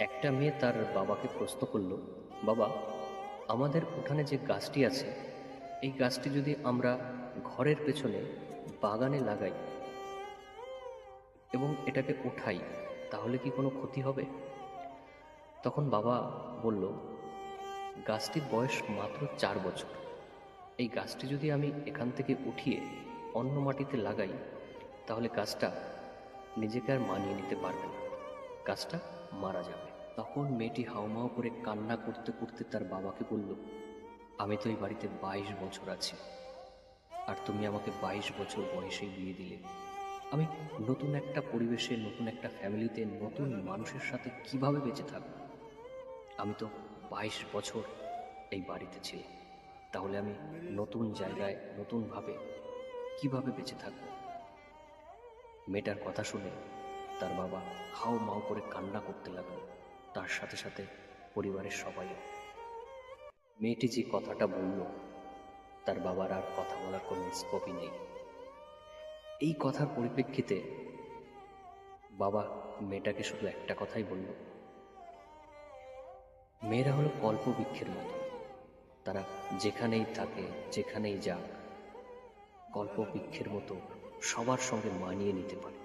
একটা মেয়ে তার বাবাকে প্রশ্ন করল, বাবা, আমাদের উঠানে যে গাছটি আছে, এই গাছটি যদি আমরা ঘরের পেছনে বাগানে লাগাই এবং এটাকে উঠাই, তাহলে কি কোনো ক্ষতি হবে? তখন বাবা বলল, গাছটির বয়স মাত্র 4 বছর। এই গাছটি যদি আমি এখান থেকে উঠিয়ে অন্য মাটিতে লাগাই, তাহলে গাছটা নিজেকে আর মানিয়ে নিতে পারবে না, গাছটা মারা যাবে। তখন মেয়েটি হাউমাউ করে কান্না করতে করতে তার বাবাকে বলল, আমি তো এই বাড়িতে 22 বছর আছি, আর তুমি আমাকে 22 বছর বয়সেই বিয়ে দিলে। আমি নতুন একটা পরিবেশে, নতুন একটা ফ্যামিলিতে, নতুন মানুষের সাথে কিভাবে বেঁচে থাকব? আমি তো 22 বছর এই বাড়িতে ছিলাম, তাহলে আমি নতুন জায়গায় নতুনভাবে কিভাবে বেঁচে থাকব? মেয়েটার কথা শুনে তার বাবা হাউ মাউ করে কান্না করতে লাগলো, তার সাথে সাথে পরিবারের সবাইও। মেয়েটি যে কথাটা বলল, তার বাবার আর কথা বলার কোনো স্কোপই নেই। এই কথার পরিপ্রেক্ষিতে বাবা মেয়েটাকে শুধু একটা কথাই বলল, মেয়েরা হলো কল্পবৃক্ষের মতো, তারা যেখানেই থাকে, যেখানেই যাক, কল্পবৃক্ষের মতো সবার সঙ্গে মানিয়ে নিতে পারে।